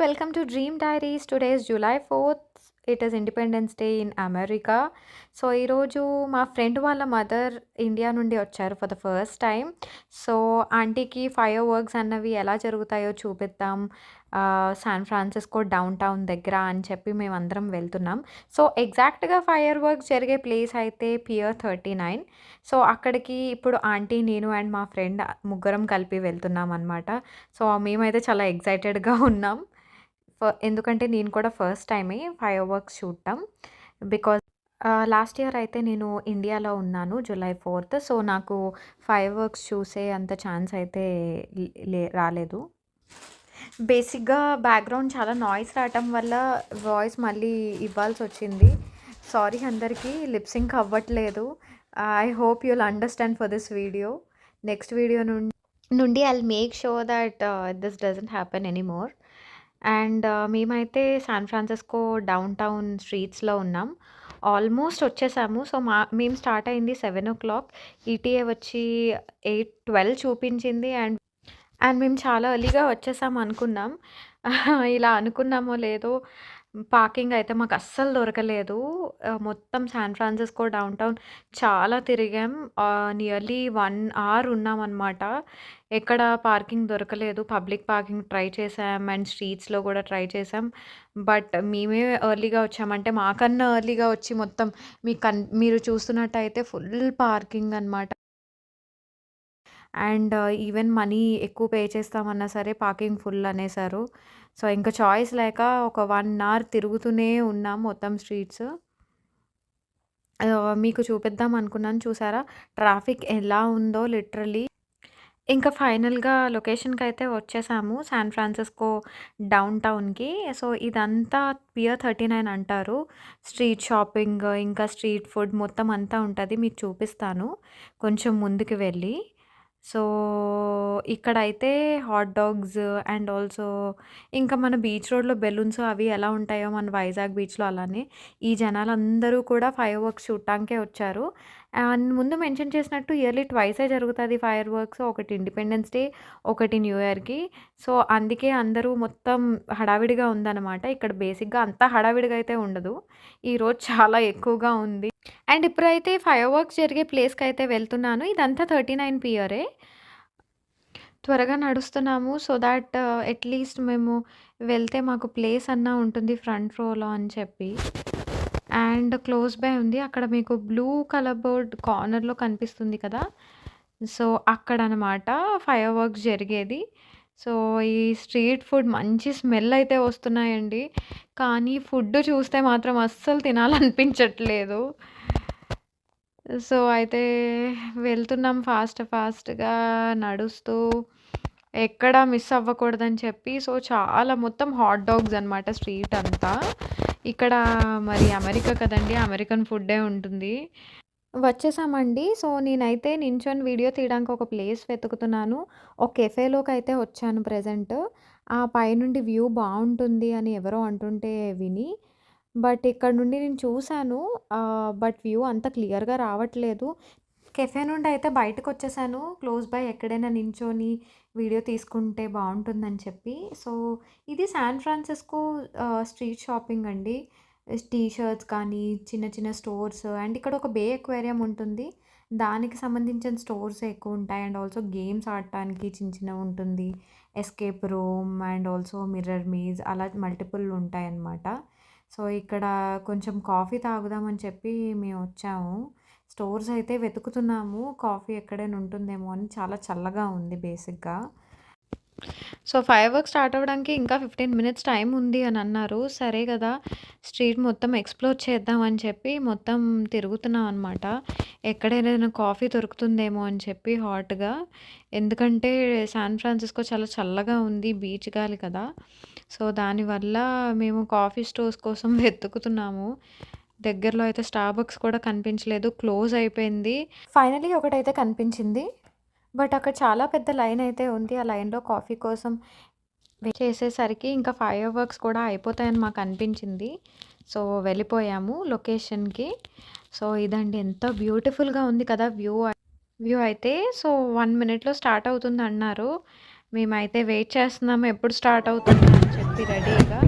welcome to Dream Diaries. Today is July 4th. It is Independence Day in America. So, ఈరోజు మా friend వాళ్ళ mother India నుండి వచ్చారు for the first time. So, ఆంటీకి fire works అన్నవి ఎలా జరుగుతాయో చూపిద్దాం. శాన్ ఫ్రాన్సిస్కో డౌన్ టౌన్ దగ్గర అని చెప్పి మేమందరం వెళ్తున్నాం. సో, ఎగ్జాక్ట్‌గా ఫైర్ వర్క్స్ జరిగే ప్లేస్ అయితే పియర్ 39. సో, అక్కడికి ఇప్పుడు ఆంటీ, నేను అండ్ మా ఫ్రెండ్ ముగ్గురం కలిపి వెళ్తున్నామనమాట. సో, మేమైతే చాలా ఎక్సైటెడ్‌గా ఉన్నాం. ఎందుకంటే నేను కూడా ఫస్ట్ టైమే ఫైర్ వర్క్స్ చూడటం. బికాజ్ లాస్ట్ ఇయర్ అయితే నేను ఇండియాలో ఉన్నాను జులై 4th. సో, నాకు ఫైర్ వర్క్స్ చూసే అంత ఛాన్స్ అయితే రాలేదు. బేసిక్‌గా బ్యాక్‌గ్రౌండ్ చాలా నాయిస్ రావటం వల్ల వాయిస్ మళ్ళీ ఇవ్వాల్సొచ్చింది. సారీ అందరికీ లిప్ సింక్ అవ్వట్లేదు. I hope you'll understand for this video. Next video నుండి I'll make sure that this doesn't happen anymore. And మేమైతే శాన్ ఫ్రాన్సిస్కో డౌన్ టౌన్ స్ట్రీట్స్‌లో ఉన్నాం. ఆల్మోస్ట్ వచ్చేసాము. సో, మేము స్టార్ట్ అయింది 7:00. ఈటీఏ వచ్చి 8:12 చూపించింది. అండ్ మేము చాలా ఎర్లీగా వచ్చేసాం అనుకున్నాం. ఇలా అనుకున్నామో లేదో పార్కింగ్ అయితే మాకు అస్సలు దొరకలేదు. మొత్తం శాన్ ఫ్రాన్సిస్కో డౌన్ టౌన్ చాలా తిరిగాం. నియర్లీ 1 అవర్ ఉన్నామనమాట. ఎక్కడ పార్కింగ్ దొరకలేదు. పబ్లిక్ పార్కింగ్ ట్రై చేసాం అండ్ స్ట్రీట్స్‌లో కూడా ట్రై చేసాం. బట్ మేమే ఎర్లీగా వచ్చామంటే మాకన్నా ఎర్లీగా వచ్చి మొత్తం మీరు చూస్తున్నట్టయితే ఫుల్ పార్కింగ్ అనమాట. అండ్ ఈవెన్ మనీ ఎక్కువ పే చేస్తామన్నా సరే పార్కింగ్ ఫుల్ అనేసారు. సో, ఇంకా చాయిస్ లేక ఒక 1 అవర్ తిరుగుతూనే ఉన్నాం మొత్తం స్ట్రీట్స్. మీకు చూపిద్దాం అనుకున్నాను. చూసారా ట్రాఫిక్ ఎలా ఉందో లిటరల్లీ. ఇంకా ఫైనల్‌గా లొకేషన్‌కైతే వచ్చేసాము. శాన్ ఫ్రాన్సిస్కో డౌన్ టౌన్‌కి. సో, ఇదంతా పియర్ 39 అంటారు. స్ట్రీట్ షాపింగ్, ఇంకా స్ట్రీట్ ఫుడ్ మొత్తం అంతా ఉంటది. మీకు చూపిస్తాను కొంచెం ముందుకు వెళ్ళి. సో, ఇక్కడైతే హాట్ డాగ్స్ అండ్ ఆల్సో ఇంకా మన బీచ్ రోడ్‌లో బెలూన్స్ అవి ఎలా ఉంటాయో మన వైజాగ్ బీచ్‌లో అలానే ఈ జనాలందరూ కూడా ఫైర్ వర్క్స్ చూడటానికే వచ్చారు. అండ్ ముందు మెన్షన్ చేసినట్టు ఇయర్లీ ట్వైసే జరుగుతది ఫైర్ వర్క్స్. ఒకటి ఇండిపెండెన్స్ డే, ఒకటి న్యూ ఇయర్‌కి. సో, అందుకే అందరూ మొత్తం హడావిడిగా ఉందన్నమాట. ఇక్కడ బేసిక్‌గా అంత హడావిడిగా అయితే ఉండదు. ఈరోజు చాలా ఎక్కువగా ఉంది. అండ్ ఇప్పుడైతే ఫైర్ వర్క్స్ జరిగే ప్లేస్‌కైతే వెళ్తున్నాను. ఇదంతా 39 పియరే. త్వరగా నడుస్తున్నాము. సో దాట్ అట్‌లీస్ట్ మేము వెళ్తే మాకు ప్లేస్ అన్నా ఉంటుంది ఫ్రంట్ రోలో అని చెప్పి. అండ్ క్లోజ్ బై ఉంది. అక్కడ మీకు బ్లూ కలర్ బోర్డ్ కార్నర్‌లో కనిపిస్తుంది కదా! సో, అక్కడనమాట ఫైర్ వర్క్స్ జరిగేది. సో, ఈ స్ట్రీట్ ఫుడ్ మంచి స్మెల్ అయితే వస్తున్నాయండి. కానీ ఫుడ్ చూస్తే మాత్రం అస్సలు తినాలనిపించట్లేదు. సో, అయితే వెళ్తున్నాం ఫాస్ట్‌గా నడుస్తూ. ఎక్కడ మిస్ అవ్వకూడదని చెప్పి. సో, చాలా మొత్తం హాట్ డాగ్స్ అనమాట స్ట్రీట్ అంతా. ఇక్కడ మరి అమెరికా కదండీ! అమెరికన్ ఫుడ్డే ఉంటుంది. వచ్చేసామండి. సో, నేనైతే నించొని వీడియో తీయడానికి ఒక ప్లేస్ వెతుకుతున్నాను. ఒక కెఫేలోకైతే వచ్చాను ప్రెజెంట్. ఆ పైనుండి వ్యూ బావుంటుంది అని ఎవరో అంటుంటే విని, బట్ ఇక్కడ నుండి నేను చూసాను. బట్ వ్యూ అంత క్లియర్‌గా రావట్లేదు. కెఫే నుండి అయితే బయటకొచ్చేసాను. క్లోజ్ బై ఎక్కడైనా నించొని వీడియో తీసుకుంటే బావుంటుందని చెప్పి. సో, ఇది శాన్ ఫ్రాన్సిస్కో స్ట్రీట్ షాపింగ్ అండి. టీ షర్ట్స్ కానీ, చిన్న చిన్న స్టోర్స్ అండ్ ఇక్కడ ఒక బే అక్వేరియం ఉంటుంది. దానికి సంబంధించిన స్టోర్స్ ఎక్కువుంటాయి. అండ్ ఆల్సో గేమ్స్ ఆడటానికి చిన్న చిన్నవి ఉంటుంది. Escape room and also mirror maze అలా మల్టిపుల్ ఉంటాయన్నమాట. సో, ఇక్కడ కొంచెం కాఫీ తాగుదామని చెప్పి మేమొచ్చాము. స్టోర్స్ అయితే వెతుకుతున్నాము. కాఫీ ఎక్కడైనా ఉంటుందేమో అని. చాలా చల్లగా ఉంది బేసిక్‌గా. సో, ఫైర్ వర్క్స్ స్టార్ట్ అవ్వడానికి ఇంకా 15 మినిట్స్ టైం ఉంది అని అన్నారు. సరే కదా! స్ట్రీట్ మొత్తం ఎక్స్‌ప్లోర్ చేద్దాం అని చెప్పి మొత్తం తిరుగుతున్నాం అనమాట. ఎక్కడైనా కాఫీ దొరుకుతుందేమో అని చెప్పి హాట్‌గా. ఎందుకంటే శాన్ ఫ్రాన్సిస్కో చాలా చల్లగా ఉంది. బీచ్ గాలి కదా! సో, దానివల్ల మేము కాఫీ స్టోర్స్ కోసం వెతుకుతున్నాము. దగ్గరలో అయితే స్టార్బక్స్ కూడా కనిపించలేదు. క్లోజ్ అయిపోయింది. ఫైనల్లీ ఒకటైతే కనిపించింది. బట్ అక్కడ చాలా పెద్ద లైన్ అయితే ఉంది. ఆ లైన్‌లో కాఫీ కోసం వెయిట్ చేసేసరికి ఇంకా ఫైర్ వర్క్స్ కూడా అయిపోతాయని మాకు అనిపించింది. సో, వెళ్ళిపోయాము లొకేషన్‌కి. సో, ఇదండి ఎంత బ్యూటిఫుల్‌గా ఉంది కదా! వ్యూ అయితే. సో, 1 మినిట్‌లో స్టార్ట్ అవుతుందన్నారు. మేమైతే వెయిట్ చేస్తున్నాము ఎప్పుడు స్టార్ట్ అవుతుందా అని చెప్పి. చెప్పి రెడీగా.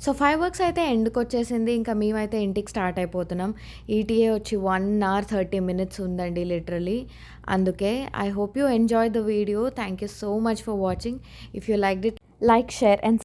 సో, ఫైర్ వర్క్స్ అయితే ఎండ్‌కొచ్చేసింది. ఇంకా మేమైతే ఇంటికి స్టార్ట్ అయిపోతున్నాం. ఈటీఏ వచ్చి 1 అవర్ 30 మినిట్స్ ఉందండి లిటరల్లీ. అందుకే I hope you enjoy the video. Thank you so much for watching. If you liked it, like, share and